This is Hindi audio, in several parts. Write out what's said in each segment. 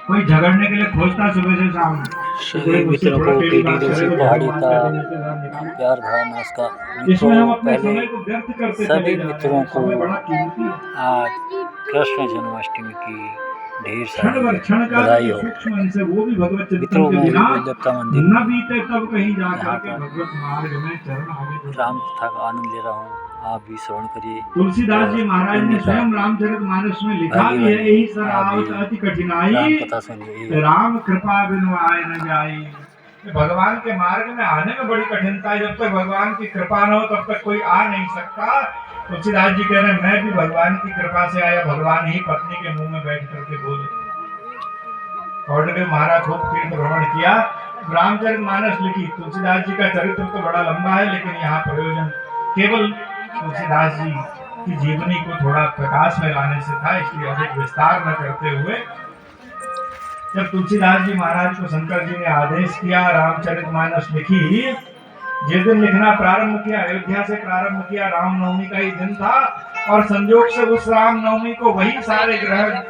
कोई झगड़ने के लिए खोजता सुबह से शाम। सभी मित्रों को टीडी पहाड़ी का प्यार भरा नमस्कार। इसमें हम मित्रों, अपने पहले समय को व्यर्थ करते चले सभी जा रहे मित्रों हैं। को समय बड़ा कीमती है। आज कृष्ण जन्माष्टमी की ढेर क्षण सारी भर क्षण का भी बधाई जो हो। सूक्ष्म अंश है वो भी भगवत चिंतन मित्रों, के मैं बिना अभी बेलदेवता मंदिर न में बीते तब कहीं जा यहाँ करके पर भगवत मार्ग में चरण आगे बढ़े। राम कथा का आनंद ले रहा हूँ, आप भी श्रवण करिए। तुलसीदास जी और महाराज ने पुण्य का स्वयं रामचरितमानस में लिखा भागी भी है, बनिए। यही सर आप भी आवत अति राम कठिनाई, कथा सुनिए। राम कृपा बिनु आए न जाई। भगवान के मार्ग में आने में बड़ी कठिनता है। जब तक भगवान की कृपा न हो तब तक कोई आ नहीं सकता। तुलसीदास जी कह रहे हैं, मैं भी भगवान की कृपा से आया। भगवान ही पत्नी के मुंह में बैठ करके बोले। महाराज खूब तीर्थ भ्रमण किया, रामचरितमानस लिखी। तुलसीदास जी का चरित्र तो बड़ा लंबा है, लेकिन यहाँ प्रयोजन केवल तुलसीदास जी की जीवनी को थोड़ा प्रकाश में लाने से था, इसलिए अधिक विस्तार न करते हुए जब तुलसीदास जी महाराज को शंकर जी ने आदेश किया रामचरितमानस लिखी, जिस दिन लिखना प्रारंभ किया, अयोध्या से प्रारंभ किया, रामनवमी का ही दिन था। और संयोग से उस रामनवमी को वही सारे ग्रह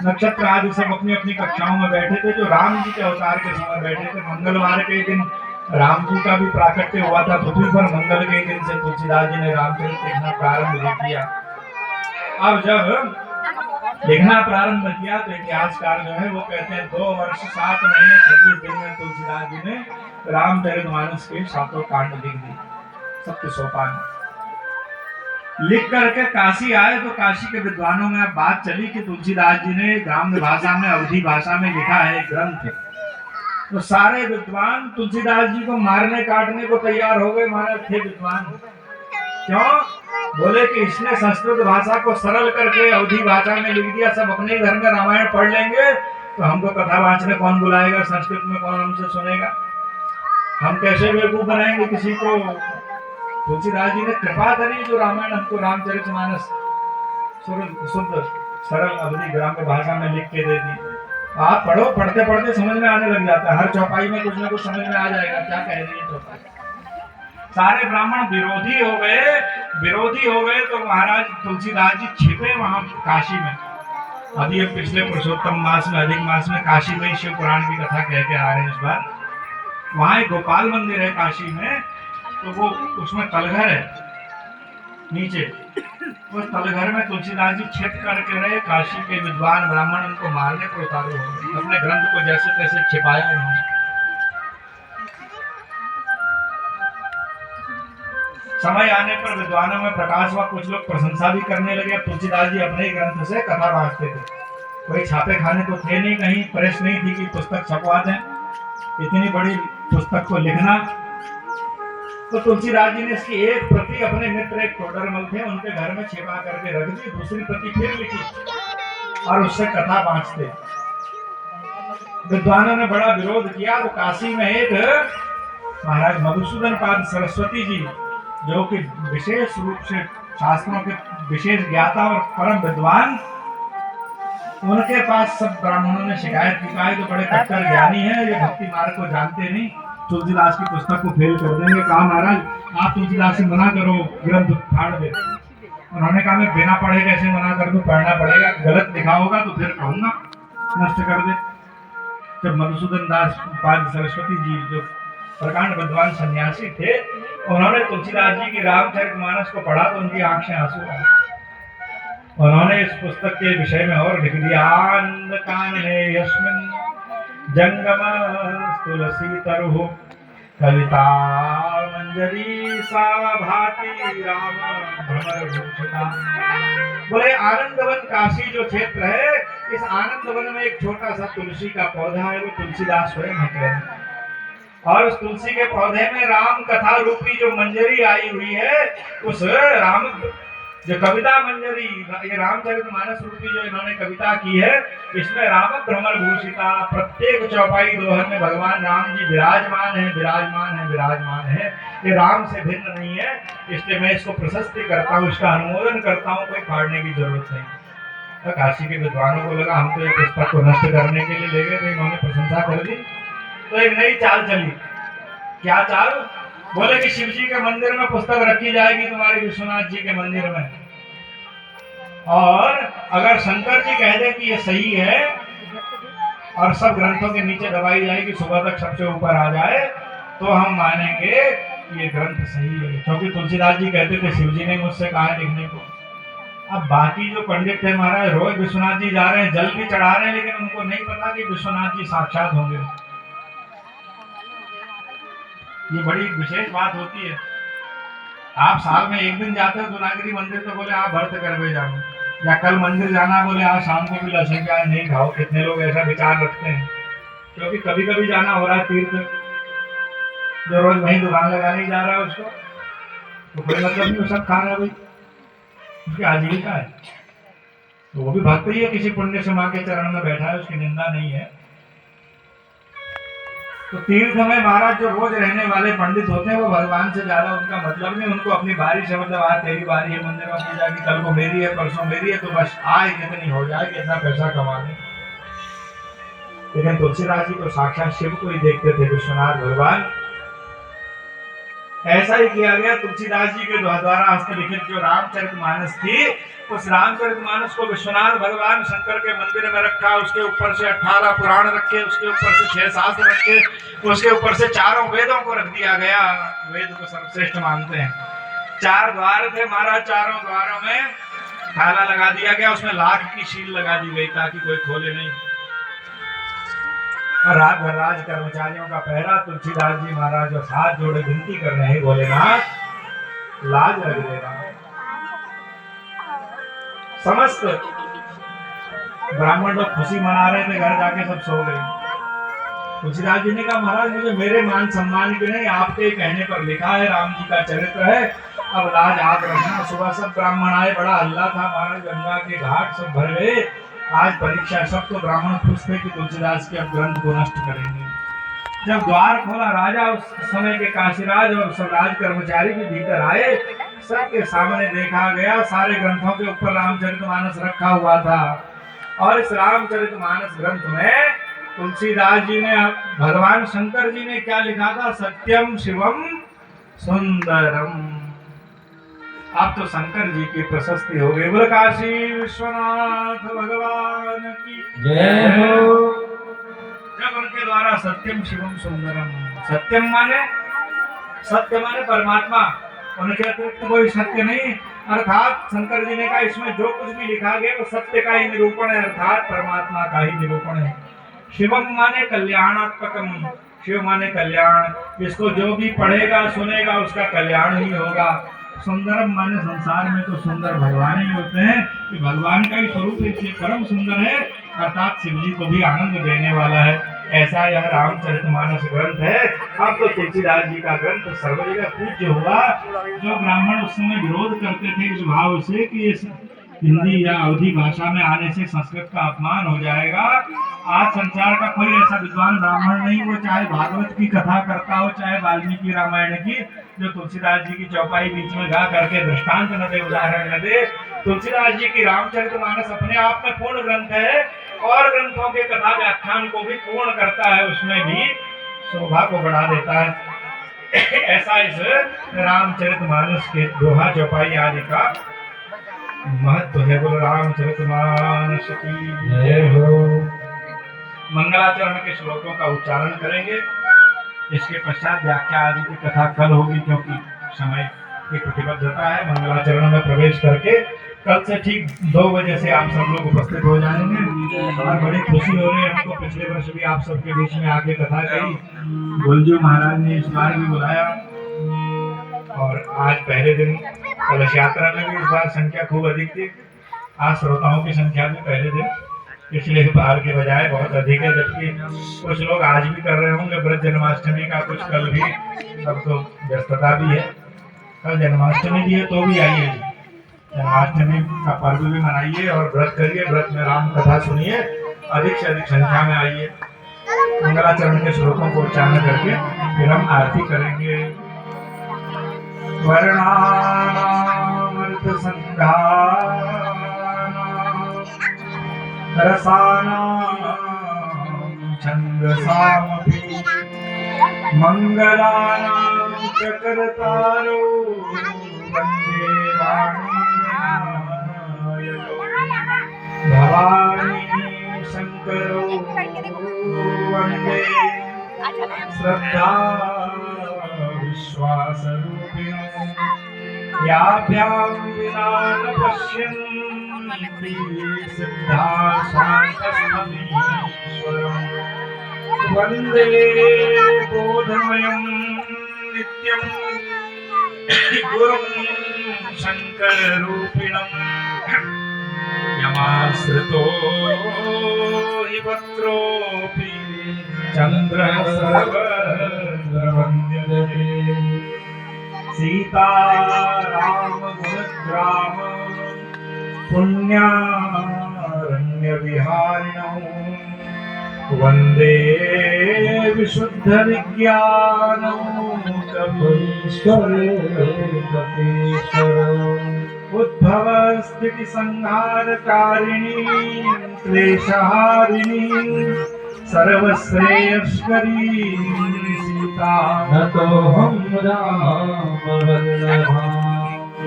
नक्षत्र आदि सब अपनी अपनी कक्षाओं में बैठे थे जो राम जी के अवतार के समय बैठे थे। मंगलवार के दिन राम जी का भी प्राकट्य हुआ था पृथ्वी पर। मंगल के दिन से तुलसीदास जी ने रामचरित लिखना प्रारंभ किया। अब जब लिखना प्रारंभ किया तो इतिहासकार जो है वो कहते हैं 2 वर्ष 7 महीने 26 दिन में तुलसीदास जी ने रामचरितमानस के 7 कांड लिख दिए, सप्त सोपान लिख करके काशी आए। तो काशी के विद्वानों में अब बात चली कि तुलसीदास जी ने ग्राम्य भाषा में, अवधी भाषा में लिखा है ग्रंथ। तो सारे विद्वान तुलसीदास जी को मारने काटने को तैयार हो गए। महाराज थे विद्वान, क्यों? बोले कि इसने संस्कृत भाषा को सरल करके अवधी भाषा में लिख दिया। सब अपने घर में रामायण पढ़ लेंगे तो हमको कथा वाचने कौन बुलाएगा? संस्कृत में कौन हमसे सुनेगा? हम कैसे बेवकूफ बनाएंगे किसी को? तुलसीदास जी ने कृपा करी जो रामायण हमको रामचरितमानस शुद्ध सरल अवधी ग्राम्य भाषा में लिख के दे दी। आप पढ़ो, पढ़ते पढ़ते समझ में आने लग जाता है। हर चौपाई में कुछ ना कुछ समझ में आ जाएगा क्या कह रही है चौपाई। सारे ब्राह्मण विरोधी हो गए तो महाराज तुलसीदास जी छिपे वहां काशी में। अभी हम पिछले पुरुषोत्तम मास में, अधिक मास में काशी में शिव पुराण की कथा कह के आ रहे हैं। इस बार वहां एक गोपाल मंदिर है काशी में, तो वो उसमें तलघर है नीचे। उस तलघर में तुलसीदास जी छिप करके रहे। काशी के विद्वान ब्राह्मण उनको मारने को उतारू हो गए। अपने ग्रंथ को जैसे तैसे छिपाया उन्होंने। समय आने पर विद्वानों में प्रकाश हुआ, कुछ लोग प्रशंसा भी करने लगे। तुलसीदास जी अपने ही ग्रंथ से कथा बांटते थे। कोई छापे खाने को थे नहीं, कहीं प्रेस नहीं थी कि पुस्तक छपवा दें। इतनी बड़ी पुस्तक को लिखना, तो तुलसीदास जी ने इसकी एक प्रति अपने मित्र एक टोडरमल थे उनके घर में छिपा करके रख दी। दूसरी प्रति फिर लिखी और उससे कथा बांटते। विद्वानों ने बड़ा विरोध किया। तो काशी में एक महाराज मधुसूदन पाद सरस्वती जी, जो कि विशेष रूप से शास्त्रों के विशेष ज्ञाता और परम विद्वान, उनके पास सब ब्राह्मणों ने शिकायत की। तो बड़े कट्टर ज्ञानी है, ये भक्ति मार्ग को जानते नहीं, तुलसीदास की पुस्तक को फेल कर देंगे। कहा महाराज आप तुलसीदास से मना करो, ग्रंथ फाड़ दे। उन्होंने कहा मैं बिना पढ़े कैसे मना कर दूं, पढ़ना पड़ेगा, गलत लिखा होगा तो फिर कहूंगा नष्ट कर दे। जब मधुसूदन दास पाद सरस्वती जी जो प्रकांड विद्वान सन्यासी थे, उन्होंने तुलसीदास जी की रामचरितमानस को पढ़ा तो उनकी आंख से आंसू आए। उन्होंने इस पुस्तक के विषय में और लिख दिया, आनंद कानने यस्मिन् जंगम तुलसी तरु कविता मंजरी सा भाति राम भ्रमर भूषिता। बोले आनंदवन काशी जो क्षेत्र है, इस आनंदवन में एक छोटा सा तुलसी का पौधा है, वो तुलसीदास स्वयं है। और उस तुलसी के पौधे में राम कथा रूपी जो मंजरी आई हुई है, उस राम जो कविता मंजरी, ये रामचरितमानस रूपी जो इन्होंने कविता की है, इसमें राम भ्रमर भूषिता, प्रत्येक चौपाई दोहन में भगवान राम जी विराजमान है, विराजमान है, विराजमान है। ये राम से भिन्न नहीं है, इसलिए मैं इसको प्रशस्ति करता हूँ, इसका अनुमोदन करता हूँ, कोई फाड़ने की जरूरत नहीं। तो काशी के विद्वानों को लगा हम तो ये पुस्तक को नष्ट करने के लिए ले गए थे, इन्होंने प्रशंसा कर दी। तो एक नई चाल चली। क्या चाल? बोले कि शिव जी के मंदिर में पुस्तक रखी जाएगी तुम्हारे विश्वनाथ जी के मंदिर में, और अगर शंकर जी कह दे कि ये सही है और सब ग्रंथों के नीचे दबाई जाएगी, सुबह तक सबसे ऊपर आ जाए तो हम मानेंगे ये ग्रंथ सही है। क्योंकि तुलसीदास जी कहते थे शिव जी ने मुझसे कहा है लिखने को। अब बाकी जो पंडित थे महाराज रोज विश्वनाथ जी जा रहे हैं, जल भी चढ़ा रहे हैं, लेकिन उनको नहीं पता कि विश्वनाथ जी साक्षात होंगे। ये बड़ी विशेष बात होती है। आप साल में एक दिन जाते हो दुनागिरी मंदिर तो बोले आप व्रत करवे जाओ, या कल मंदिर जाना बोले आज शाम को भी लहसुन प्याज नहीं खाओ। कितने लोग ऐसा विचार रखते हैं। क्योंकि कभी कभी जाना हो रहा है तीर्थ, जो रोज वहीं दुकान लगाने जा रहा है उसको तो कोई मतलब नहीं, वो सब खा रहा है भाई, उसकी आजीविका है। तो वो भी भक्त ही है, किसी पुण्य से माँ के चरण में बैठा है, उसकी निंदा नहीं है। तो तीर्थ में महाराज जो रोज रहने वाले पंडित होते हैं वो भगवान से ज्यादा उनका मतलब नहीं। उनको अपनी बारी से मतलब आज तेरी बारी है मंदिर में पूजा की, कल को मेरी है, परसों मेरी है, तो बस आए कितनी हो जाए, कितना पैसा कमा ले। लेकिन तुलसीदास जी तो साक्षात शिव को ही देखते थे, विश्वनाथ भगवान। ऐसा ही किया गया तुलसीदास जी के द्वारा हस्तलिखित जो रामचरितमानस थी, उस रामचरितमानस को विश्वनाथ भगवान शंकर के मंदिर में रखा। उसके ऊपर से 18 पुराण रखे, उसके ऊपर से 6 शास्त्र रखे, उसके ऊपर से चारों वेदों को रख दिया गया। वेद को सर्वश्रेष्ठ मानते हैं। 4 द्वार थे महाराज, चारों द्वारों में ताला लगा दिया गया, उसमें लाख की शील लगा दी गई ताकि कोई खोले नहीं। और रात भर राज कर्मचारियों का पहरा। तुलसीदास जी महाराज जो हाथ जोड़े विनती कर रहे हैं, भोलेनाथ लाज रख देना। समस्त ब्राह्मण लोग खुशी मना रहे थे, घर जाके सब सो गए। तुलसीदास जी ने कहा महाराज मुझे मेरे मान सम्मान के नहीं, आपके कहने पर लिखा है, राम जी का चरित्र है, अब लाज आप रखना। सुबह सब ब्राह्मण आए, बड़ा हल्ला था महाराज, गंगा के घाट सब भर गए। आज परीक्षा, सब तो ब्राह्मण खुश थे कि तुलसीदास के अब ग्रंथ को नष्ट करेंगे। जब द्वार खोला राजा उस समय के काशीराज और सब राज कर्मचारी भी भीतर आए, सबके सामने देखा गया सारे ग्रंथों के ऊपर रामचरितमानस रखा हुआ था। और इस रामचरितमानस ग्रंथ में तुलसीदास जी ने, भगवान शंकर जी ने क्या लिखा था? सत्यम शिवम सुंदरम। अब तो शंकर जी की प्रशस्ति हो गई। बोल काशी विश्वनाथ भगवान की जय हो। जब उनके द्वारा सत्यम शिवम सुंदरम, सत्यम माने, सत्य माने परमात्मा, उनके अतिरिक्त कोई सत्य नहीं। अर्थात शंकर जी ने कहा इसमें जो कुछ भी लिखा गया वो सत्य का ही निरूपण है, अर्थात परमात्मा का ही निरूपण है। शिवम माने कल्याणात्मकम, शिव माने कल्याण, इसको जो भी पढ़ेगा सुनेगा उसका कल्याण ही होगा। सुंदरम माने संसार में तो सुंदर भगवान ही होते हैं, कि भगवान का ही स्वरूप इसलिए परम सुंदर है, अर्थात शिव जी को भी आनंद देने वाला है। ऐसा यह रामचरितमानस ग्रंथ है। अब तो तुलसीदास जी का ग्रंथ सर्व जगह पूज्य होगा। जो ब्राह्मण उस समय विरोध करते थे इस भाव से कि ये हिंदी या अवधी भाषा में आने से संस्कृत का अपमान हो जाएगा, आज संसार का कोई ऐसा विद्वान ब्राह्मण नहीं, वो चाहे भागवत की कथा करता हो, चाहे वाल्मीकि रामायण की, जो तुलसीदास जी की चौपाई बीच में गा करके दृष्टांत न दे, उदाहरण न दे। तुलसीदास जी की रामचरितमानस अपने आप में पूर्ण ग्रंथ है और ग्रंथों के कथा व्याख्यान को भी पूर्ण करता है, उसमें भी शोभा को बढ़ा देता है। ऐसा इस रामचरितमानस के दोहा चौपाई आदि का महत्व है। बोलो रामचरितमानस की जय हो। मंगलाचरण के श्लोकों का उच्चारण करेंगे, इसके पश्चात व्याख्या आदि की कथा कल होगी, क्योंकि समय की प्रतिबद्धता है। मंगलाचरण में प्रवेश करके कल से ठीक 2 बजे से आप सब लोग उपस्थित हो जाएंगे। और बड़ी खुशी हो रही है हमको, पिछले वर्ष भी आप सबके बीच में आके कथा कही, गोलजू महाराज ने इस बार भी बुलाया, और आज पहले दिन कलश यात्रा में भी इस बार संख्या खूब अधिक थी। आज श्रोताओं की संख्या भी पहले दिन पिछले बार के बजाय बहुत अधिक है, जबकि कुछ लोग आज भी कर रहे होंगे व्रत जन्माष्टमी का, कुछ कल भी, सब तो व्यस्तता भी है। कल जन्माष्टमी भी है तो भी आइए, जन्माष्टमी का पर्व भी मनाइए और व्रत करिए, व्रत में राम कथा सुनिए, अधिक से अधिक संख्या में आइए। मंगलाचरण के श्लोकों को उच्चारण करके फिर हम आरती करेंगे। वर्णामृत संध्या रसानां छन्दसामपि मंगलानां च कर्तारो वन्दे वाणीनायको भवानी शंकरो श्रद्धा विश्वास रूपिणो याभ्यां विना न पश्यन्ति सिद्धा शान्तस्तमीश्वरम् वन्दे बोधमयं नित्यं गुरुं शङ्कररूपिणम् यमाश्रितो हि पत्रोऽपि चन्द्रः सर्वत्र वन्द्यते सीताराम गुणग्राम पुण्यारण्यविहारिणौ वन्दे विशुद्धविज्ञानौ कपीश्वरम् उद्भवस्थितिसंहारकारिणी क्लेशहारिणी सर्वश्रेयस्करी सीता नतोऽहं रामवल्लभा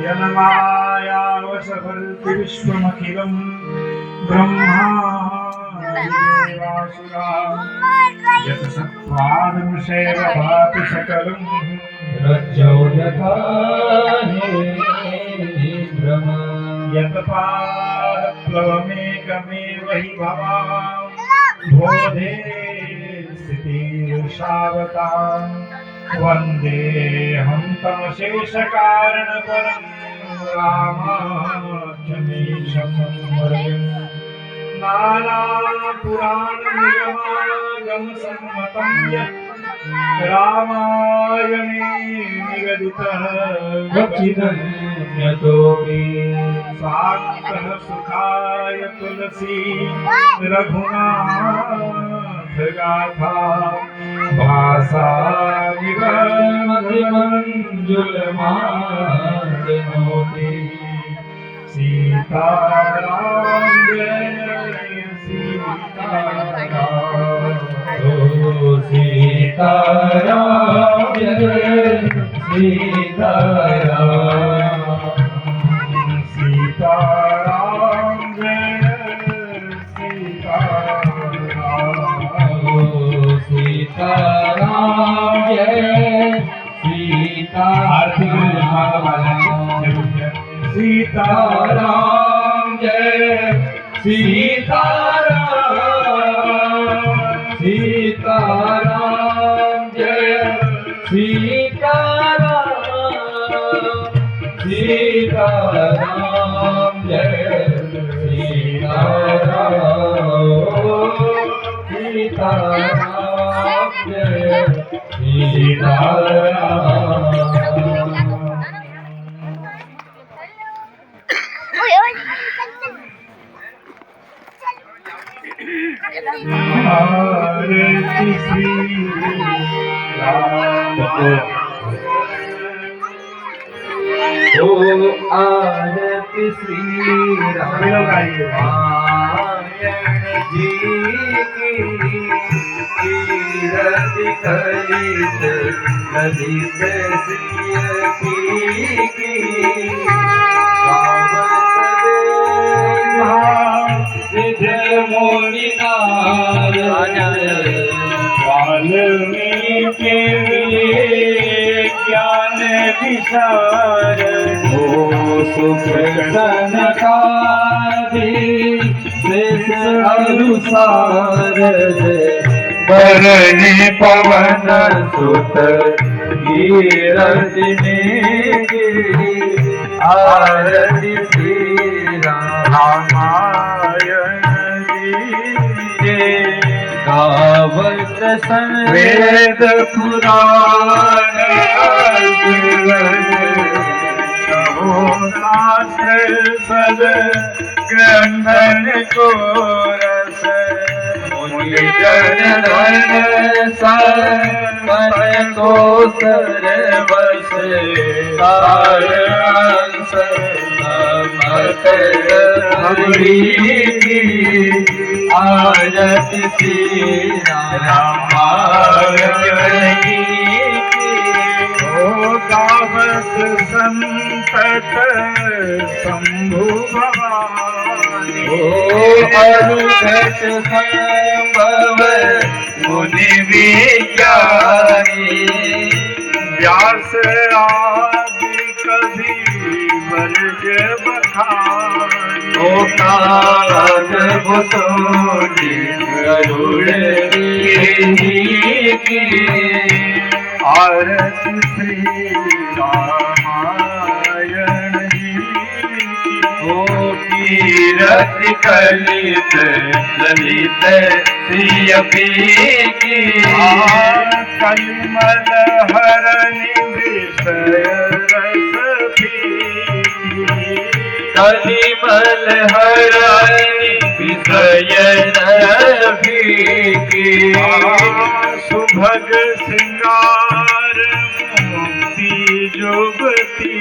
यन्मायावशवर्ति विश्वमखिलं ब्रह्मादिदेवासुरा यत् सत्त्वादंशेन भाति सकलं रज्जौ यथा भ्रम यत् पादप्लवमेकमेव हि भवान् बोधे स्थितिर्षावताम् वन्देऽहं तमशेषकारणपरं रामाख्यमीशं वर्यम् नानापुराणनिगमागमसम्मतं यत् रामायणे निगदितः क्वचिदन्यतोऽपि स्वान्तः सुखाय तुलसी रघुनाथगाथा भासामिव मतिमञ्जुलमालिनोति सीताराम जय सीताराम ओ सीताराम जय सीताराम सीताराम जय सीताराम ओ सीताराम जय सीताराम सीताराम जय सीताराम सीताराम जय सीताराम सीताराम जय सीताराम जय सीताराम आरती श्री राम ओ आरती श्री रामायण जी की कीरत कलित ललित सिय की विजय मोनि वाल्मीकि ज्ञान विशारद हो सुख सनकादि शेष अनुसारद बरने पवन सुत कीरति गिरि आरती श्री रामायण जी गावत सन वेद पुराण शास्त्र सद ग्रंथन को रस मुनि जन मन को सर बस सारंस समत आरती श्री रामायण की ओ गावत संतत शंभु भवान हरिघट संभव मुनि विज्ञानी व्यास आदि कभी वर्ग बखानी ओकार भुसोनी गरुड़ की आरती श्री रामायण जी की। ओ कीरत कलित ललित श्री की कलिमल हरनि विषय रस पीकी। कलिमल हरनि विषय की सुभग सिंगार मुक्ति जुगती।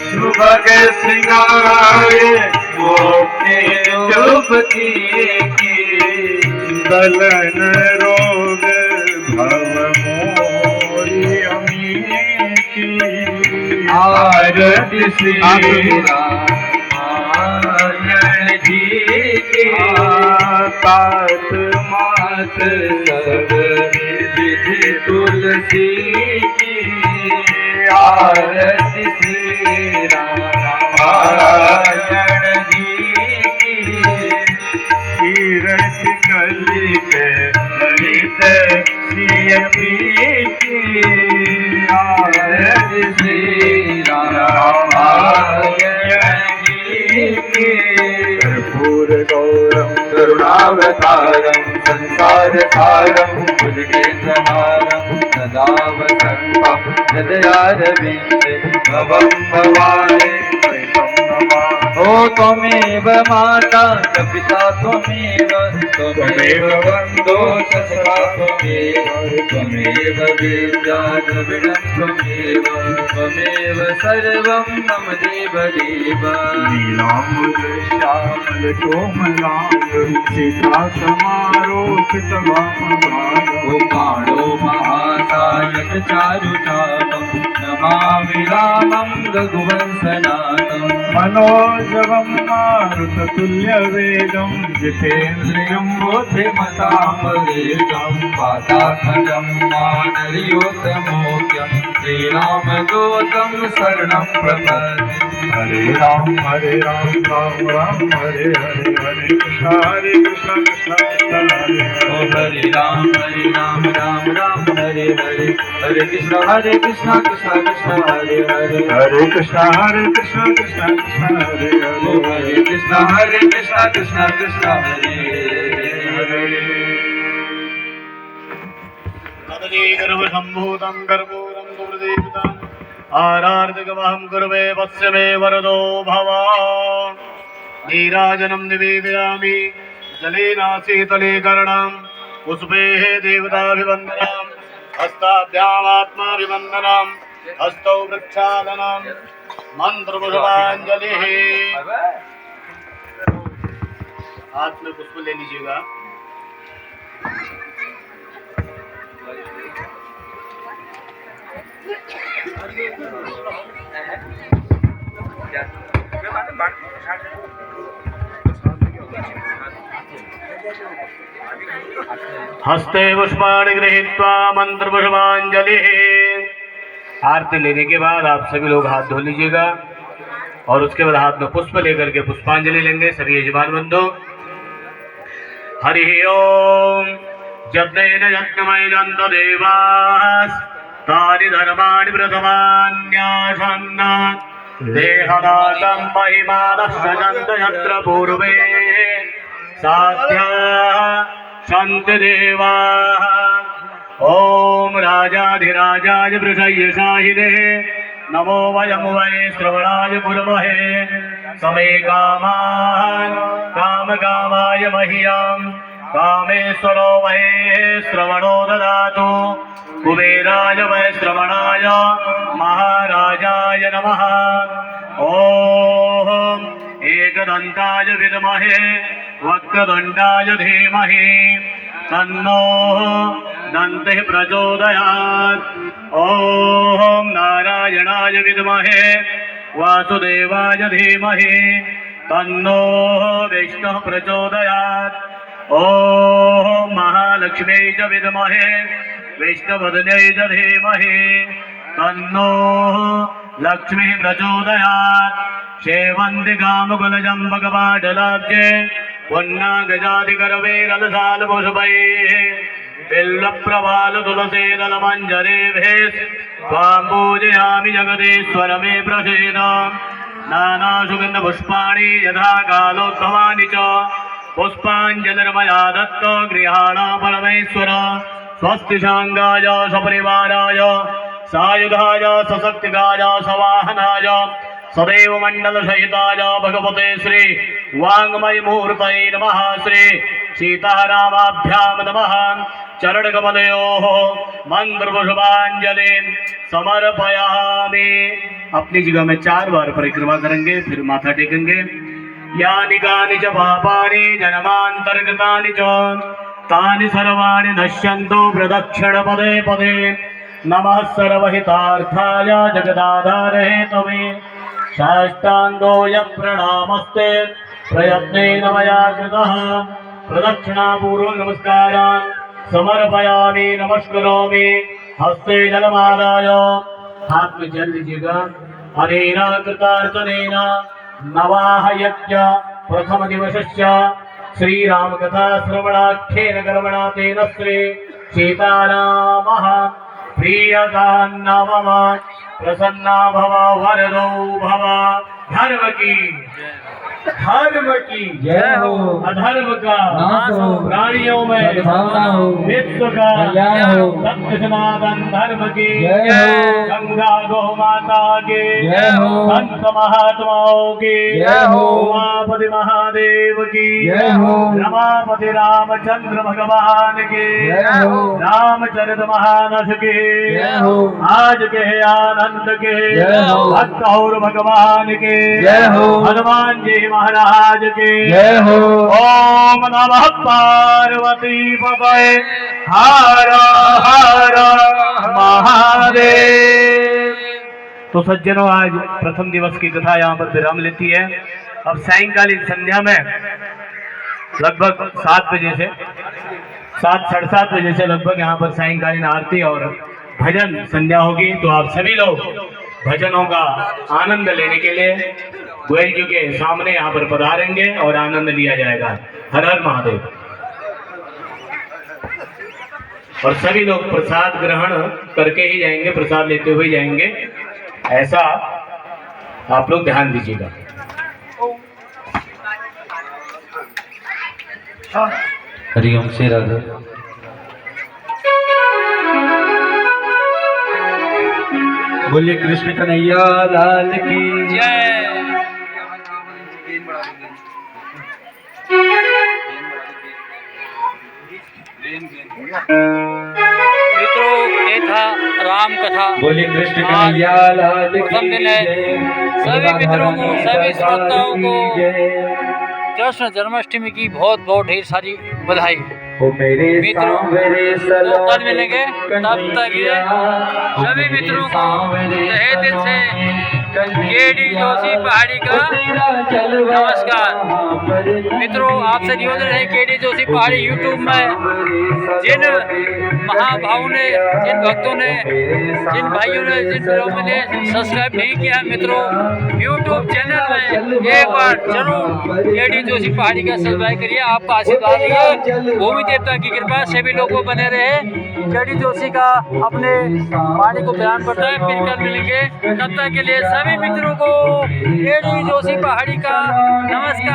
सुभग श्रृंगार मोक्ति जुगती की दलन रोग भव मोरी अमी की। आरती श्री रामायण जी की तात मात सब विधि तुलसी की आरती श्री रामायण जी की कीरत कलित ललित श्री की। आरती श्री रामायण जी की कर्पूर गौरम करुणावतारं संसार सारं भुजगेन्द्रहारं सदा वसन्तं हृदयारविन्दे भवं भवानि ओ त्वमेव माता च पिता त्वमेव त्वमेव बन्धो च सखा त्वमेव विद्या द्रविणं त्वमेव सर्वं मम देव देव श्यामल कोमलांग सीता समारोपित उमाणो महासायक चारुचापं नमामि रामं रघुवंशनाथं मनोजवं मारुततुल्यवेगं जितेन्द्रियं बुद्धिमतामवेगं वातात्मजं मानरयोतमोक्यं श्रीरामदूतं शरणं प्रपद्ये हरे राम राम राम हरे हरे हरे कृष्ण कृष्ण हरे ओ हरे राम राम राम हरे हरे हरे कृष्ण कृष्ण कृष्ण हरे हरे हरे कृष्ण कृष्ण हरे ओ हरे हरे कृष्ण कृष्ण हरे हरे गर्भसम्भूतं कर्पूरं सुप्रदीप्तम् आरार्तिकमहं कुर्वे वत्स्य मे वरदो भव नीराजनं निवेदयामि जलेनाशीतलीकरणं पुष्पैः देवताभिवन्दनं हस्ताभ्यामात्माभिवन्दनं हस्तौ वृक्षादनं मंत्रपुष्पांजलि। हाथ में पुष्प ले लीजिएगा। हस्ते पुष्पाणि गृहीत्वा मंत्र पुष्पांजलि। आरती लेने के बाद आप सभी लोग हाथ धो लीजिएगा और उसके बाद हाथ में पुष्प लेकर के पुष्पांजलि लेंगे सभी यजमान बंधु। हरि ओम यज्ञेन यज्ञमयजन्त देवास तानि धर्माणि प्रथमान्यासन्न देहनाथं महिमानः सजन्त यत्र पूर्वे साध्या सन्ति देवाः। ओम राजाधिराजाय वृषय्यशाहिने नमो वयं वै श्रवणाय कुर्महे समे कामान् कामकामाय मह्यं कामेश्वरो वै श्रवणो ददातु कुबेराय वै श्रवणाय महाराजाय नमः। ओम एकदन्ताय विद्महे वक्रतुण्डाय धीमहि तन्नो दन्तिः प्रचोदयात्। ओम नारायणाय विद्महे वासुदेवाय धीमहि तन्नो विष्णुः प्रचोदयात्। ॐ महालक्ष्म्यै च विद्महे विष्णुपत्न्यै च धीमहि तन्नो लक्ष्मीः प्रचोदयात्। सेवन्तिकामुकुलजम्बकपाटलाब्जे पुन्नागजादिकरवेरलसालपुष्पैः बिल्वप्रवालतुलसीदलमञ्जरीभिः त्वां पूजयामि जगदीश्वर मे प्रसीद। नानासुगन्धपुष्पाणि यथा कालोद्भवानि च पुष्पाञ्जलिर्मया दत्तो गृहाण परमेश्वर। स्वस्ति शाङ्गाय सपरिवाराय सायुधाय सशक्तिकाय सवाहनाय सदैव मण्डलसहिताय भगवते श्री वाङ्मयमूर्तये नमः। श्री सीतारामाभ्यां नमः। चरणकमलयोः मन्त्रपुष्पाञ्जलिं समर्पयामि। अपनी जगह में 4 बार परिक्रमा करेंगे, फिर माथा टेकेंगे। यानि कानि च पापानि जन्मान्तर्गतानि च तानि सर्वाणि नश्यन्तु प्रदक्षिणपदे पदे। नमः सर्वहितार्थाय जगदाधारे तवे साष्टाङ्गोऽयं प्रणामस्ते प्रयत्नेन मया कृतः। प्रदक्षिणापूर्वक नमस्कारान् समर्पयामि नमस्करोमि। हस्ते जलमादाय हाथ में जल लीजिएगा। अनेन कृतार्चनेन नवाह यज्ञ प्रथम दिवसस्य श्रीराम कथा श्रवणाख्येन कर्मणा तेन श्री सीतारामः प्रियतान्नवम प्रसन्ना भव वरदो भव। धर्म की जय हो। अधर्म का नाश हो। प्राणियों में सद्भावना हो। विश्व का कल्याण हो। सत्य सनातन धर्म की जय हो। गंगा गौ माता की जय हो। संत महात्माओं की जय हो। उमापति महादेव की जय हो। रमापति रामचंद्र भगवान की जय हो। रामचरित मानस की जय हो। आज के आनंद के जय हो। भक्त और भगवान के जय हो। हनुमान जी महाराज के जय हो। ओम नमः पार्वती पतये हर हर महादेव। तो सज्जनों, आज प्रथम दिवस की कथा यहाँ पर विराम लेती है। अब सायंकालीन संध्या में लगभग 7 बजे से 7 साढ़े 7 बजे से लगभग यहाँ पर सायंकालीन आरती और भजन संध्या होगी। तो आप सभी लोग भजनों का आनंद लेने के लिए गोयल जी के सामने यहाँ पर पधारेंगे और आनंद लिया जाएगा। हर हर महादेव। और सभी लोग प्रसाद ग्रहण करके ही जाएंगे, प्रसाद लेते हुए जाएंगे, ऐसा आप लोग ध्यान दीजिएगा। हरिओम से राधे। बोलिए कृष्ण कन्हैया लाल की जय। मित्रों, ये था राम कथा। बोलिए कृष्ण कन्हैया लाल की प्रथम दिन है। सभी मित्रों को, सभी श्रोताओं को कृष्ण जन्माष्टमी की बहुत बहुत ढेर सारी बधाई। ओ मेरे मित्रों, सांवरे तो कल मिलेंगे, तब तक ये सभी मित्रों को तहे दिल से केडी जोशी पहाड़ी का नमस्कार। मित्रों, आपसे निवेदन है, केडी जोशी पहाड़ी यूट्यूब में जिन महाभावों ने, जिन भक्तों ने, जिन भाइयों ने, जिन लोगों ने सब्सक्राइब नहीं किया मित्रों, यूट्यूब चैनल में एक बार जरूर केडी जोशी पहाड़ी का सब्सक्राइब करिए। आपका आशीर्वाद रहिए। भूमि देवता की कृपा सभी लोगों को बने रहे। केडी जोशी का अपने वाणी को बयान करता है। फिर कल मिलेंगे, तब तक के लिए सभी मित्रों को केडी जोशी पहाड़ी का नमस्कार।